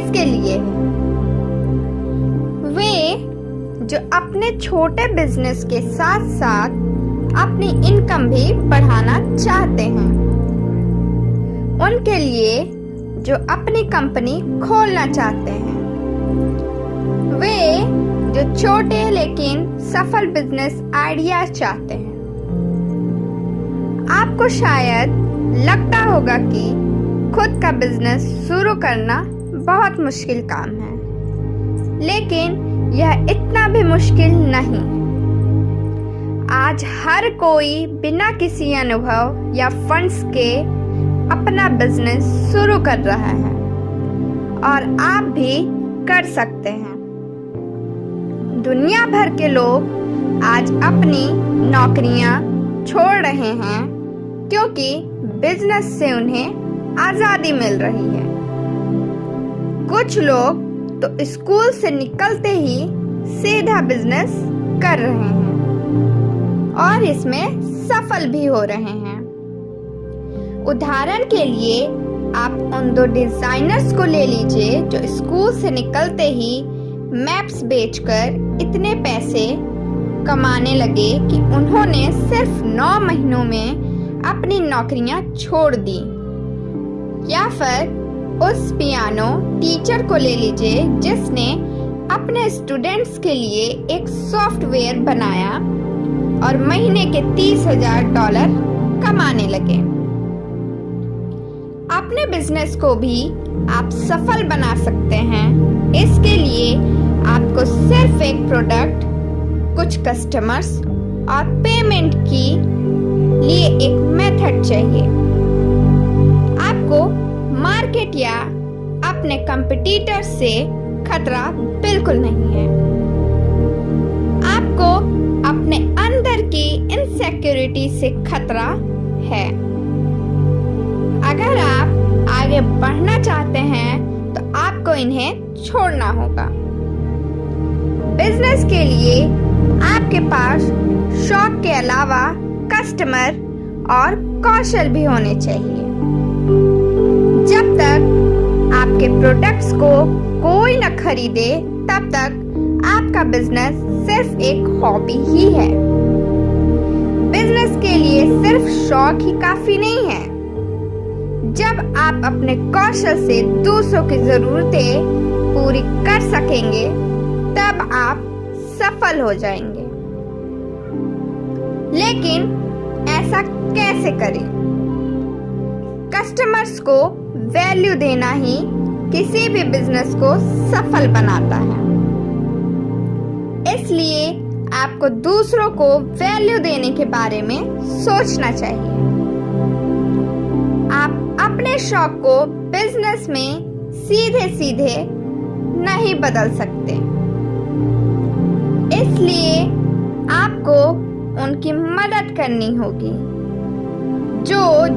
किसके लिए है? वे जो अपने छोटे बिजनेस के साथ साथ अपनी इनकम भी बढ़ाना चाहते हैं, उनके लिए जो अपनी कंपनी खोलना चाहते हैं, वे जो छोटे लेकिन सफल बिजनेस आइडिया चाहते हैं। आपको शायद लगता होगा कि खुद का बिजनेस शुरू करना बहुत मुश्किल काम है, लेकिन यह इतना भी मुश्किल नहीं है। आज हर कोई बिना किसी अनुभव या फंड्स के अपना बिजनेस शुरू कर रहा है और आप भी कर सकते हैं। दुनिया भर के लोग आज अपनी नौकरियां छोड़ रहे हैं क्योंकि बिजनेस से उन्हें आजादी मिल रही है। कुछ लोग तो स्कूल से निकलते ही सीधा बिजनेस कर रहे हैं और इसमें सफल भी हो रहे हैं। उदाहरण के लिए आप उन दो डिजाइनर्स को ले लीजिए जो स्कूल से निकलते ही मैप्स बेचकर इतने पैसे कमाने लगे कि उन्होंने सिर्फ 9 महीनों में अपनी नौकरियां छोड़ दी। या फिर उस पियानो टीचर को ले लीजिए जिसने अपने स्टूडेंट्स के लिए एक सॉफ्टवेयर बनाया और महीने के $30,000 कमाने लगे। अपने बिजनेस को भी आप सफल बना सकते हैं। इसके लिए आपको सिर्फ एक प्रोडक्ट, कुछ कस्टमर्स और पेमेंट की लिए एक मेथड चाहिए। आपको मार्केट या अपने कंपटीटर से खतरा बिल्कुल नहीं है। आपको अपने अंदर की इनसिक्योरिटी से खतरा है। अगर आप आगे बढ़ना चाहते हैं तो आपको इन्हें छोड़ना होगा। बिजनेस के लिए आपके पास शौक के अलावा कस्टमर और कौशल भी होने चाहिए। जब तक आपके प्रोडक्ट्स को कोई न खरीदे तब तक आपका बिजनेस सिर्फ एक हॉबी ही है। बिजनेस के लिए सिर्फ शौक ही काफी नहीं है। जब आप अपने कौशल से दूसरों की जरूरतें पूरी कर सकेंगे तब आप सफल हो जाएंगे। लेकिन ऐसा कैसे करें? कस्टमर्स को वैल्यू देना ही किसी भी बिजनेस को सफल बनाता है। इसलिए आपको दूसरों को वैल्यू देने के बारे में सोचना चाहिए। आप अपने शौक को बिजनेस में सीधे सीधे नहीं बदल सकते। इसलिए आपको उनकी मदद करनी होगी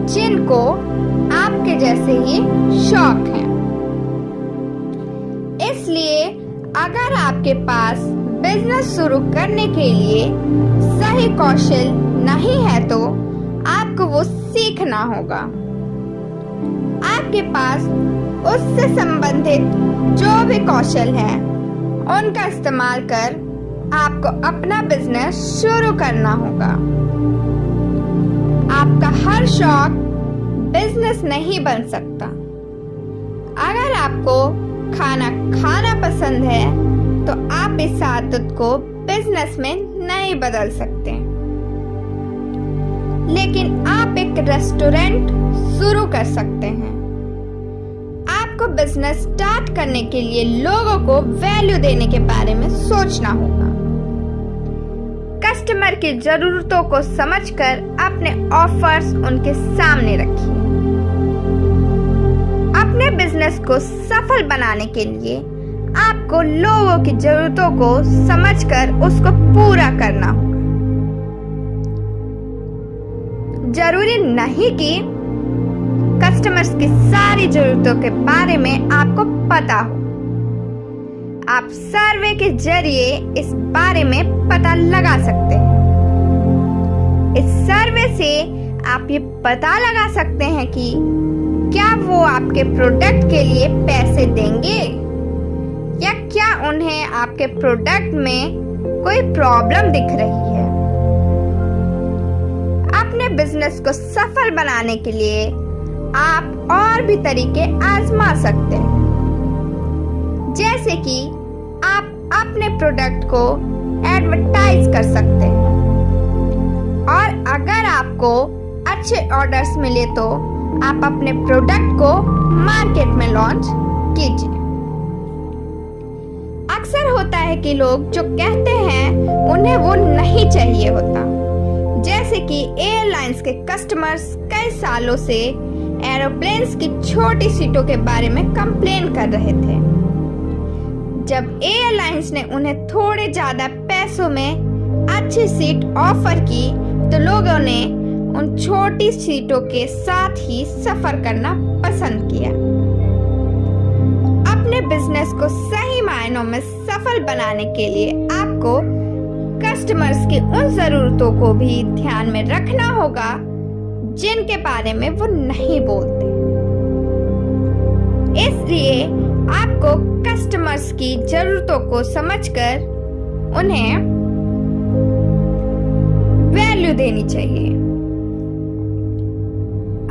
जिनको आपके जैसे ही शौक हैं। इसलिए अगर आपके पास बिजनेस शुरू करने के लिए सही कौशल नहीं है तो आपको वो सीखना होगा। आपके पास उससे संबंधित जो भी कौशल है उनका इस्तेमाल कर आपको अपना बिजनेस शुरू करना होगा। आपका हर शौक बिजनेस नहीं बन सकता। अगर आपको खाना खाना पसंद है तो आप इस आदत को बिजनेस में नहीं बदल सकते। लेकिन आप एक रेस्टोरेंट शुरू कर सकते हैं। आपको बिजनेस स्टार्ट करने के लिए लोगों को वैल्यू देने के बारे में सोचना होगा। कस्टमर की जरूरतों को समझकर अपने ऑफर्स उनके सामने रखिए। अपने बिजनेस को सफल बनाने के लिए आपको लोगों की जरूरतों को समझकर उसको पूरा करना होगा। जरूरी नहीं कि कस्टमर्स की सारी जरूरतों के बारे में आपको पता हो। आप सर्वे के जरिए इस बारे में पता लगा सकते हैं। इस सर्वे से आप ये पता लगा सकते हैं कि क्या वो आपके प्रोडक्ट के लिए पैसे देंगे या क्या उन्हें आपके प्रोडक्ट में कोई प्रॉब्लम दिख रही है? अपने बिजनेस को सफल बनाने के लिए आप और भी तरीके आजमा सकते हैं, जैसे कि आप अपने प्रोडक्ट को एडवर्टाइज कर सकते हैं और अगर आपको अच्छे ऑर्डर्स मिले तो आप अपने प्रोडक्ट को मार्केट में लॉन्च कीजिए। अक्सर होता है कि लोग जो कहते हैं उन्हें वो नहीं चाहिए होता, जैसे कि एयरलाइंस के कस्टमर्स कई सालों से एरोप्लेन्स की छोटी सीटों के बारे में कंप्लेन कर रहे थे। जब एयरलाइंस ने उन्हें थोड़े ज्यादा पैसों में अच्छी सीट ऑफर की तो लोगों ने उन छोटी सीटों के साथ ही सफर करना पसंद किया। अपने बिजनेस को सही मायनों में सफल बनाने के लिए आपको कस्टमर्स की उन जरूरतों को भी ध्यान में रखना होगा जिनके बारे में वो नहीं बोलते। इसलिए आपको कस्टमर्स की जरूरतों को समझकर उन्हें वैल्यू देनी चाहिए।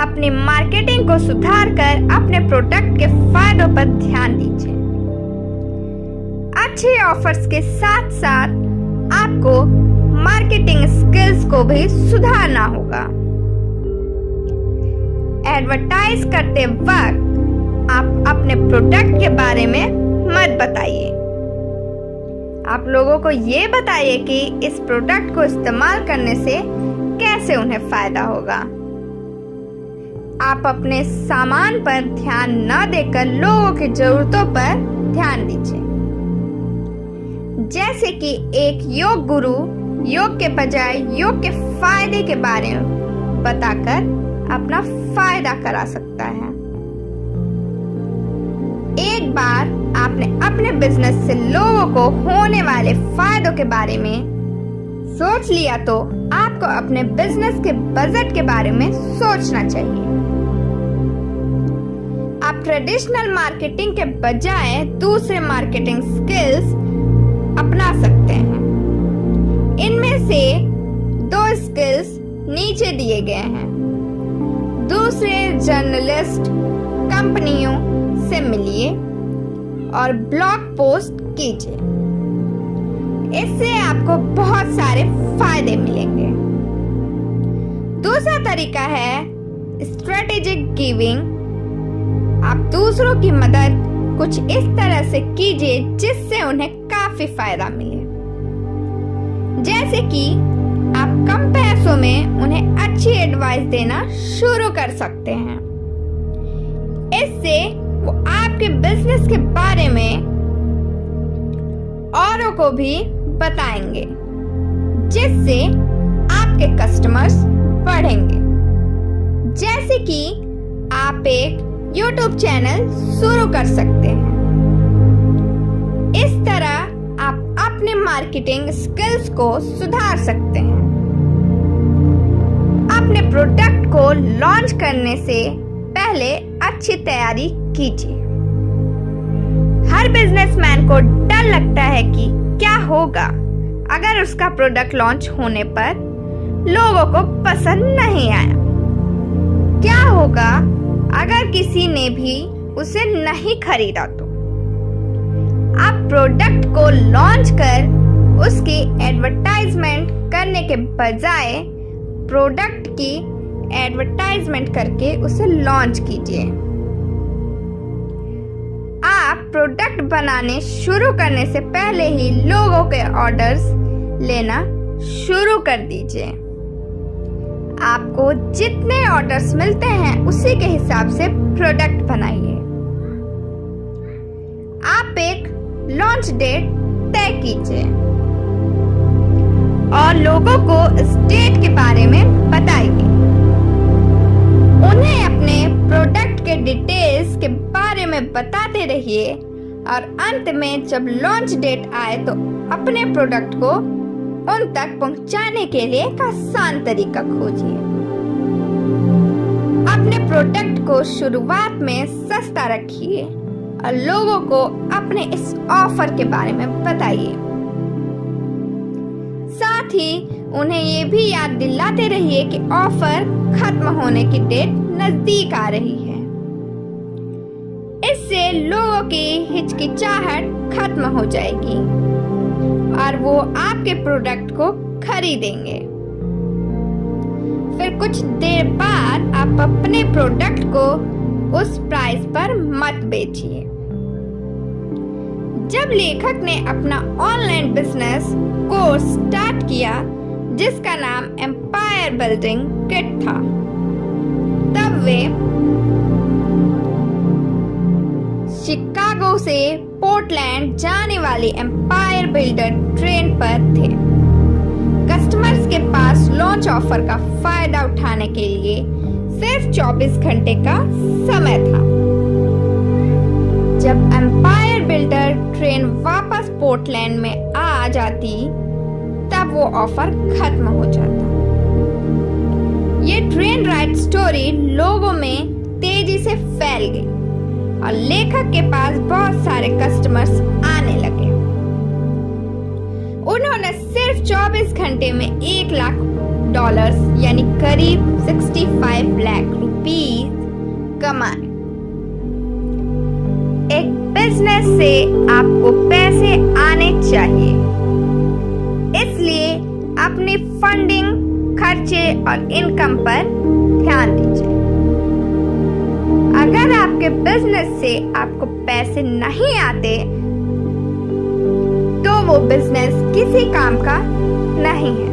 अपनी मार्केटिंग को सुधार कर अपने प्रोडक्ट के फायदों पर ध्यान दीजिए। अच्छे ऑफर्स के साथ साथ आपको मार्केटिंग स्किल्स को भी सुधारना होगा। एडवर्टाइज करते वक्त आप अपने प्रोडक्ट के बारे में मत बताइए। आप लोगों को ये बताइए कि इस प्रोडक्ट को इस्तेमाल करने से कैसे उन्हें फायदा होगा। आप अपने सामान पर ध्यान न देकर लोगों की जरूरतों पर ध्यान दीजिए। जैसे कि एक योग गुरु योग के बजाय योग के फायदे के बारे में बताकर अपना फायदा करा सकता है। एक बार आपने अपने बिजनेस से लोगों को होने वाले फायदों के बारे में सोच लिया तो आपको अपने बिजनेस के बजट के बारे में सोचना चाहिए। आप ट्रेडिशनल मार्केटिंग के बजाय दूसरे मार्केटिंग स्किल्स अपना सकते हैं। इनमें से 2 स्किल्स नीचे दिए गए हैं। दूसरे जर्नलिस्ट कंपनियों से मिलिए और ब्लॉग पोस्ट कीजिए। इससे आपको बहुत सारे फायदे मिलेंगे। दूसरा तरीका है स्ट्रेटेजिक गिविंग। आप दूसरों की मदद कुछ इस तरह से कीजिए जिससे उन्हें काफी फायदा मिले। जैसे कि आप कम पैसों में उन्हें अच्छी एडवाइस देना शुरू कर सकते हैं। इससे वो आपके बिजनेस के बारे में औरों को भी बताएंगे, जिससे आपके कस्टमर्स बढ़ेंगे। जैसे कि आप एक YouTube चैनल शुरू कर सकते हैं। इस तरह आप अपने मार्केटिंग स्किल्स को सुधार सकते हैं। अपने प्रोडक्ट को लॉन्च करने से पहले अच्छी तैयारी कीजिए। हर बिजनेसमैन को डर लगता है कि क्या होगा अगर उसका प्रोडक्ट लॉन्च होने पर लोगों को पसंद नहीं आया। क्या होगा अगर किसी ने भी उसे नहीं खरीदा तो। आप प्रोडक्ट को लॉन्च कर उसकी एडवर्टाइजमेंट करने के बजाय प्रोडक्ट की एडवर्टाइजमेंट करके उसे लॉन्च कीजिए। आप प्रोडक्ट बनाने शुरू करने से पहले ही लोगों के ऑर्डर्स लेना शुरू कर दीजिए। आपको जितने ऑर्डर्स मिलते हैं उसी के हिसाब से प्रोडक्ट बनाइए। आप एक लॉन्च डेट तय कीजिए और लोगों को इस डेट के बारे में बताइए। उन्हें अपने प्रोडक्ट के डिटेल्स के बारे में बताते रहिए और अंत में जब लॉन्च डेट आए तो अपने प्रोडक्ट को उन तक पहुंचाने के लिए एक आसान तरीका खोजिए। अपने प्रोडक्ट को शुरुआत में सस्ता रखिए और लोगों को अपने इस ऑफर के बारे में बताइए। साथ ही उन्हें ये भी याद दिलाते रहिए कि ऑफर खत्म होने की डेट नजदीक आ रही है। इससे लोगों की हिचकिचाहट खत्म हो जाएगी और वो आपके प्रोडक्ट को खरीदेंगे। फिर कुछ देर बाद आप अपने प्रोडक्ट को उस प्राइस पर मत बेचिए। जब लेखक ने अपना ऑनलाइन बिजनेस कोर्स स्टार्ट किया जिसका नाम एम्पायर बिल्डिंग किट था, तब वे शिकागो से पोर्टलैंड जाने वाली एम्पायर बिल्डर ट्रेन पर थे। कस्टमर्स के पास लॉन्च ऑफर का फायदा उठाने के लिए सिर्फ 24 घंटे का समय था। जब एम्पायर बिल्डर ट्रेन वापस पोर्टलैंड में आ जाती तब वो ऑफर खत्म हो जाता। ये ट्रेन राइड स्टोरी लोगों में तेजी से फैल गई और लेखक के पास बहुत सारे कस्टमर्स आने लगे। उन्होंने सिर्फ 24 घंटे में $1 लाख यानी करीब 65 लाख रुपीस कमाए। एक बिजनेस से आपको पैसे आने चाहिए, इसलिए अपनी फंडिंग, खर्चे और इनकम पर ध्यान दीजिए। अगर आपके बिजनेस से आपको पैसे नहीं आते तो वो बिजनेस किसी काम का नहीं है।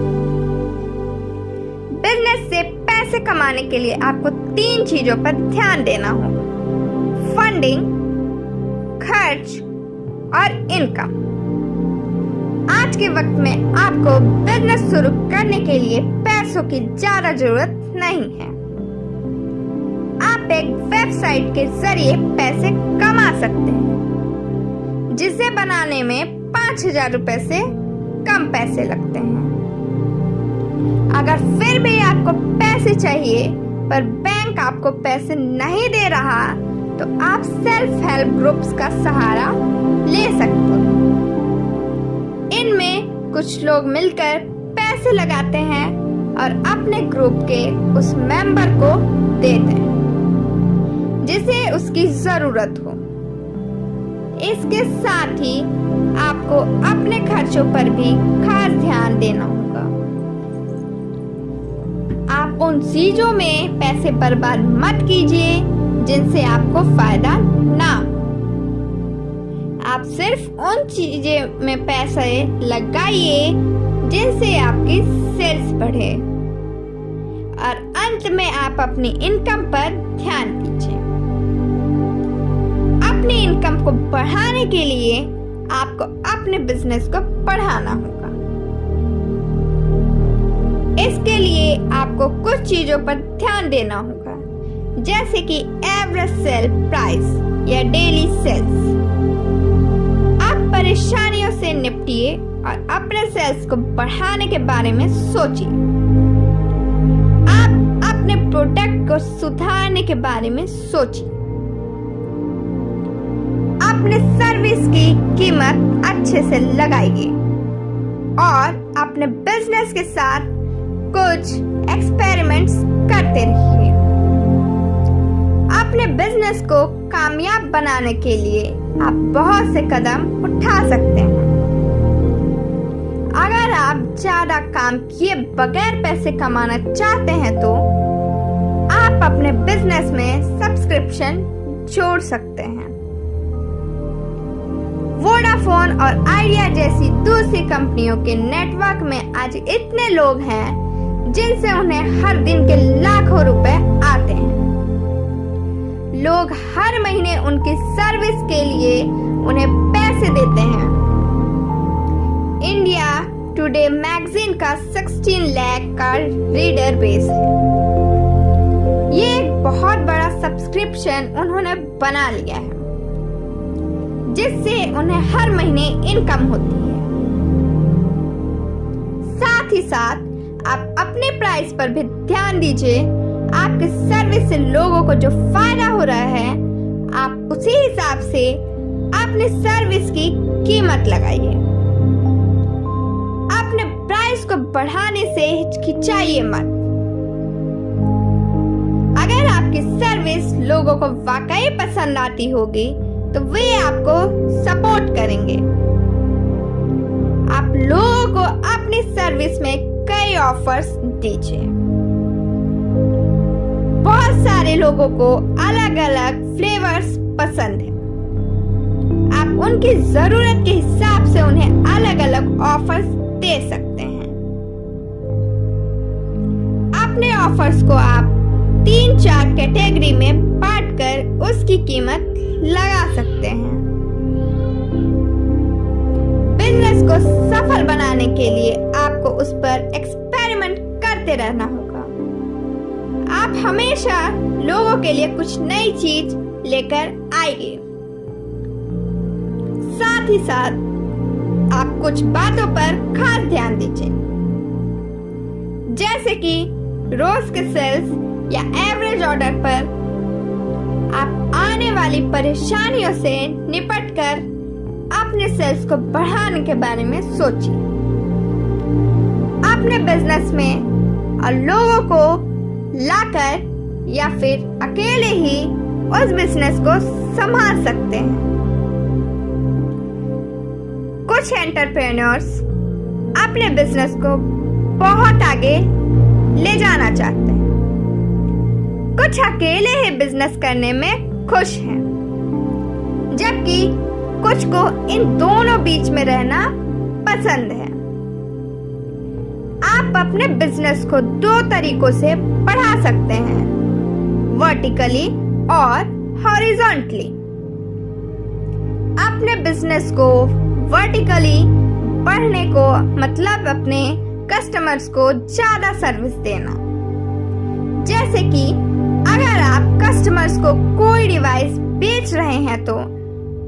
बिजनेस से पैसे कमाने के लिए आपको 3 चीजों पर ध्यान देना होगा: फंडिंग, खर्च और इनकम। आज के वक्त में आपको बिजनेस शुरू करने के लिए पैसों की ज्यादा जरूरत नहीं है। आप एक वेबसाइट के जरिए पैसे कमा सकते हैं जिसे बनाने में 5,000 रुपए से कम पैसे लगते हैं। अगर फिर भी आपको पैसे चाहिए पर बैंक आपको पैसे नहीं दे रहा तो आप सेल्फ हेल्प ग्रुप्स का सहारा ले सकते हैं। इनमें कुछ लोग मिलकर पैसे लगाते हैं और अपने ग्रुप के उस मेंबर को देते हैं जिसे उसकी जरूरत हो। इसके साथ ही आपको अपने खर्चों पर भी खास ध्यान देना होगा। आप उन चीजों में पैसे बर्बाद मत कीजिए जिनसे आपको फायदा ना हो। आप सिर्फ उन चीजों में पैसे लगाइए जिनसे आपकी सेल्स बढ़े और अंत में आप अपनी इनकम पर ध्यान दीजिए। अपनी इनकम को बढ़ाने के लिए आपको अपने बिजनेस को बढ़ाना होगा। इसके लिए आपको कुछ चीजों पर ध्यान देना होगा, जैसे कि एवरेज सेल प्राइस या डेली सेल्स। आप परेशानियों से निपटिए और अपने सेल्स को बढ़ाने के बारे में सोचिए। आप अपने प्रोडक्ट को सुधारने के बारे में सोचिए। अपने सर्विस की कीमत अच्छे से लगाइए और अपने बिजनेस के साथ कुछ एक्सपेरिमेंट्स करते रहिए। अपने बिजनेस को कामयाब बनाने के लिए आप बहुत से कदम उठा सकते हैं। अगर आप ज्यादा काम किए बगैर पैसे कमाना चाहते हैं तो आप अपने बिजनेस में सब्सक्रिप्शन जोड़ सकते हैं। वोडाफोन और आइडिया जैसी दूसरी कंपनियों के नेटवर्क में आज इतने लोग हैं जिनसे उन्हें हर दिन के लाखों रुपए आते हैं। लोग हर महीने उनकी सर्विस के लिए उन्हें पैसे देते हैं। इंडिया टुडे मैगजीन का 16 लाख का रीडर बेस है। ये एक बहुत बड़ा सब्सक्रिप्शन उन्होंने बना लिया है जिससे उन्हें हर महीने इनकम होती है। साथ ही साथ आप अपने प्राइस पर भी ध्यान दीजिए आपकी सर्विस से लोगों को जो फायदा हो रहा है, आप उसी हिसाब से अपनी सर्विस की कीमत लगाइए। अपने प्राइस को बढ़ाने से हिचकिचाइए मत। अगर आपकी सर्विस लोगों को वाकई पसंद आती होगी तो वे आपको सपोर्ट करेंगे। आप लोगों को अपनी सर्विस में कई ऑफर्स दीजिए। बहुत सारे लोगों को अलग अलग फ्लेवर्स पसंद है। आप उनकी जरूरत के हिसाब से उन्हें अलग अलग ऑफर्स दे सकते हैं। अपने ऑफर्स को आप 3-4 कैटेगरी में बांटकर उसकी कीमत लगा सकते हैं। बिजनेस को सफल बनाने के लिए आपको उस पर एक्सपेरिमेंट करते रहना होगा। आप हमेशा लोगों के लिए कुछ नई चीज लेकर आएंगे। साथ ही साथ आप कुछ बातों पर खास ध्यान दीजिए, जैसे कि रोज के सेल्स या एवरेज ऑर्डर पर आप आने वाली परेशानियों से निपटकर अपने सेल्स को बढ़ाने के बारे में सोचिए। अपने बिजनेस में और लोगों को लाकर या फिर अकेले ही उस बिजनेस को संभाल सकते हैं। कुछ एंटरप्रेन्योर्स अपने बिजनेस को बहुत आगे ले जाना चाहते हैं, कुछ अकेले ही बिजनेस करने में खुश हैं, जबकि कुछ को इन दोनों बीच में रहना पसंद है। आप अपने बिजनेस को 2 तरीकों से बढ़ा सकते हैं, वर्टिकली और हॉरिजॉन्टली। अपने बिजनेस को वर्टिकली बढ़ने को मतलब अपने कस्टमर्स को ज्यादा सर्विस देना। जैसे कि अगर आप कस्टमर्स को कोई डिवाइस बेच रहे हैं तो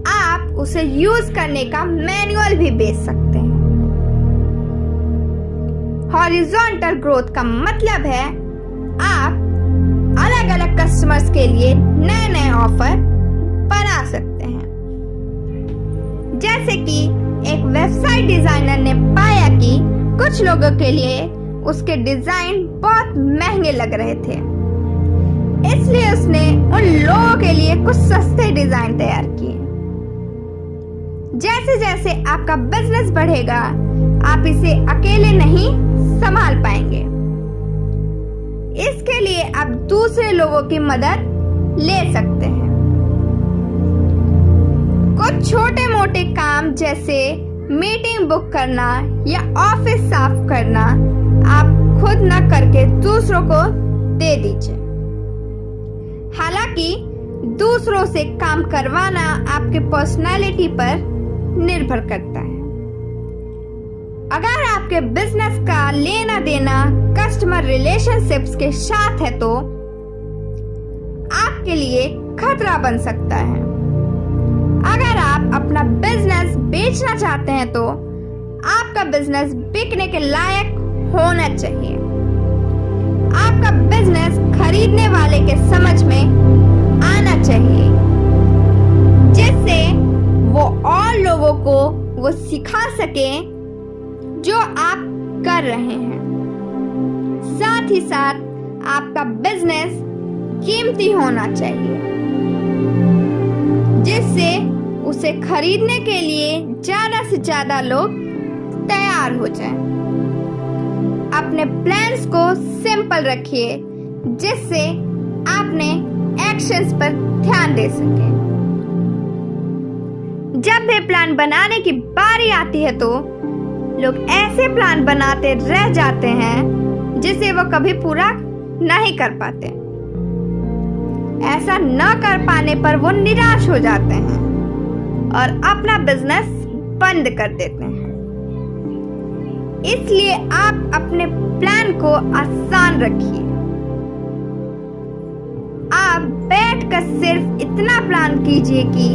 आप उसे यूज करने का मैनुअल भी बेच सकते हैं। हॉरिजॉन्टल ग्रोथ का मतलब है आप अलग अलग कस्टमर्स के लिए नए नए ऑफर बना सकते हैं। जैसे कि एक वेबसाइट डिजाइनर ने पाया कि कुछ लोगों के लिए उसके डिजाइन बहुत महंगे लग रहे थे, इसलिए उसने उन लोगों के लिए कुछ सस्ते डिजाइन तैयार किए। जैसे जैसे आपका बिजनेस बढ़ेगा, आप इसे अकेले नहीं संभाल पाएंगे। इसके लिए आप दूसरे लोगों की मदद ले सकते हैं। कुछ छोटे मोटे काम जैसे मीटिंग बुक करना या ऑफिस साफ करना आप खुद न करके दूसरों को दे दीजिए। हालांकि दूसरों से काम करवाना आपके पर्सनालिटी पर निर्भर करता है। अगर आपके बिजनेस का लेना देना कस्टमर रिलेशनशिप्स के साथ है तो आपके लिए खतरा बन सकता है। अगर आप अपना बिजनेस बेचना चाहते हैं तो आपका बिजनेस बिकने के लायक होना चाहिए। आपका बिजनेस खरीदने वाले के समझ में आना चाहिए, जिससे वो और लोगों को वो सिखा सके जो आप कर रहे हैं। साथ ही साथ आपका बिजनेस कीमती होना चाहिए, जिससे उसे खरीदने के लिए ज्यादा से ज्यादा लोग तैयार हो जाएं। अपने प्लान्स को सिंपल रखिए, जिससे आपने एक्शंस पर ध्यान दे सके। जब भी प्लान बनाने की बारी आती है तो लोग ऐसे प्लान बनाते रह जाते हैं जिसे वो कभी पूरा नहीं कर पाते। ऐसा न कर पाने पर वो निराश हो जाते हैं और अपना बिजनेस बंद कर देते हैं। इसलिए आप अपने प्लान को आसान रखिए। आप बैठकर सिर्फ इतना प्लान कीजिए कि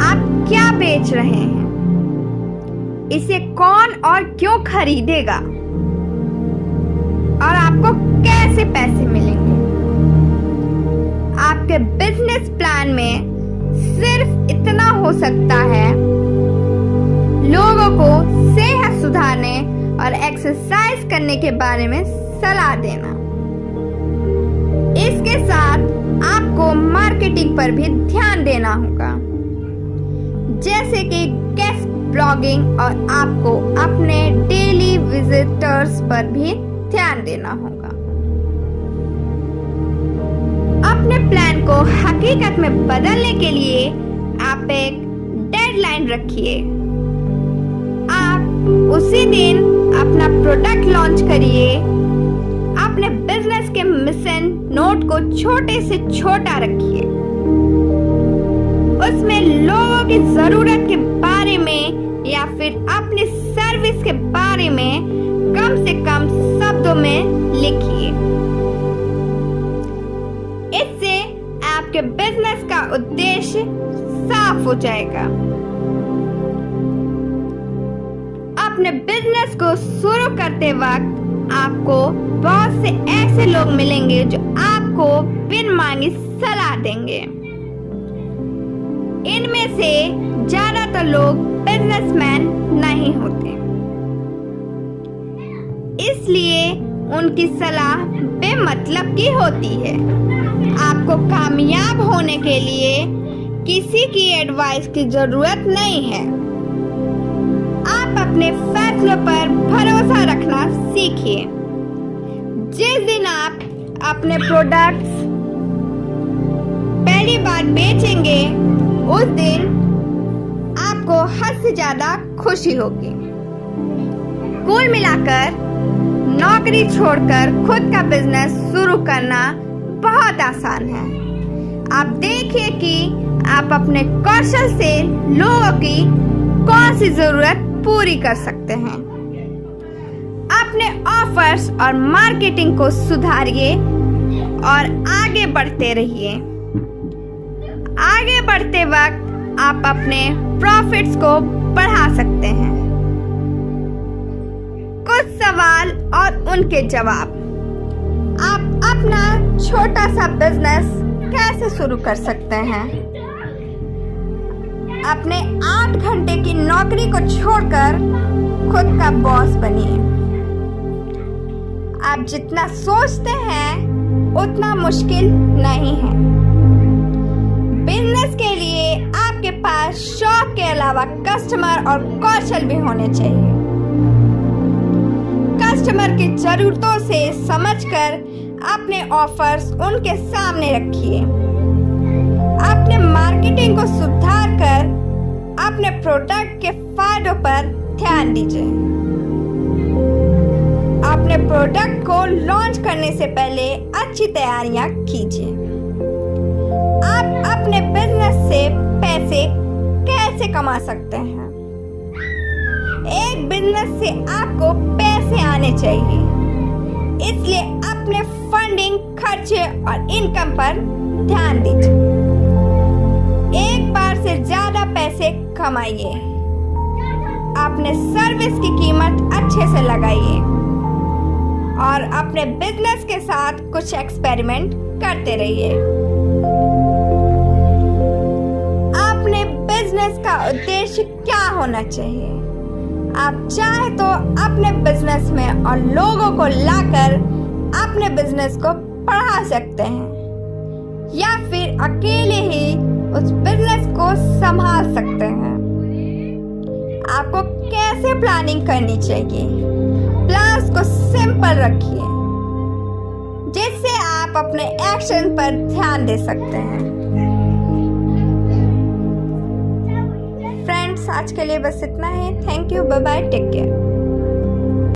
आप क्या बेच रहे हैं, इसे कौन और क्यों खरीदेगा और आपको कैसे पैसे मिलेंगे। बिजनेस प्लान में सिर्फ इतना हो सकता है, लोगों को सेहत सुधारने और एक्सरसाइज करने के बारे में सलाह देना। इसके साथ आपको मार्केटिंग पर भी ध्यान देना होगा, जैसे कि गेस्ट ब्लॉगिंग, और आपको अपने डेली विजिटर्स पर भी ध्यान देना होगा। अपने प्लान को हकीकत में बदलने के लिए आप एक डेडलाइन रखिए। आप उसी दिन अपना प्रोडक्ट लॉन्च करिए। अपने बिजनेस के मिशन नोट को छोटे से छोटा रखिए। उसमें लोगों की जरूरत के बारे में या फिर अपनी सर्विस के बारे में कम से कम शब्दों में लिखिए। इससे आपके बिजनेस का उद्देश्य साफ हो जाएगा। अपने बिजनेस को शुरू करते वक्त आपको बहुत से ऐसे लोग मिलेंगे जो आपको बिन मांगी सलाह देंगे। इनमें से ज्यादातर लोग बिजनेसमैन नहीं होते, इसलिए उनकी सलाह बेमतलब की होती है। आपको कामयाब होने के लिए किसी की एडवाइस की जरूरत नहीं है। आप अपने फैसलों पर भरोसा रखना सीखिए। जिस दिन आप अपने प्रोडक्ट्स पहली बार बेचेंगे, उस दिन आपको हद से ज्यादा खुशी होगी। कुल मिलाकर नौकरी छोड़कर खुद का बिजनेस शुरू करना बहुत आसान है। आप देखिए कि आप अपने कौशल से लोगों की कौन सी जरूरत पूरी कर सकते हैं। अपने ऑफर्स और मार्केटिंग को सुधारिए और आगे बढ़ते रहिए। आगे बढ़ते वक्त आप अपने प्रॉफिट्स को बढ़ा सकते हैं। कुछ सवाल और उनके जवाब। आप अपना छोटा सा बिजनेस कैसे शुरू कर सकते हैं? अपने 8 घंटे की नौकरी को छोड़कर खुद का बॉस बनिए। आप जितना सोचते हैं उतना मुश्किल नहीं है। बिजनेस के लिए आपके पास शौक के अलावा कस्टमर और कौशल भी होने चाहिए। कस्टमर की जरूरतों से समझकर अपने ऑफर्स उनके सामने रखिए। अपने मार्केटिंग को सुधार कर अपने प्रोडक्ट के फायदों पर ध्यान दीजिए। अपने प्रोडक्ट को लॉन्च करने से पहले अच्छी तैयारियां कीजिए। आप अपने बिजनेस से पैसे कैसे कमा सकते हैं? एक बिजनेस से आपको पैसे आने चाहिए, इसलिए अपने फंडिंग, खर्चे और इनकम पर ध्यान दीजिए। एक बार से ज्यादा पैसे कमाइए। अपने सर्विस की कीमत अच्छे से लगाइए और अपने बिजनेस के साथ कुछ एक्सपेरिमेंट करते रहिए। अपने बिजनेस का उद्देश्य क्या होना चाहिए? आप चाहे तो अपने बिजनेस में और लोगों को लाकर अपने बिजनेस को बढ़ा सकते हैं, या फिर अकेले ही उस बिजनेस को संभाल सकते हैं। आपको कैसे प्लानिंग करनी चाहिए? प्लान्स को सिंपल रखिए, जिससे आप अपने एक्शन पर ध्यान दे सकते हैं। फ्रेंड्स, आज के लिए बस इतना ही। Thank you, bye bye, take care.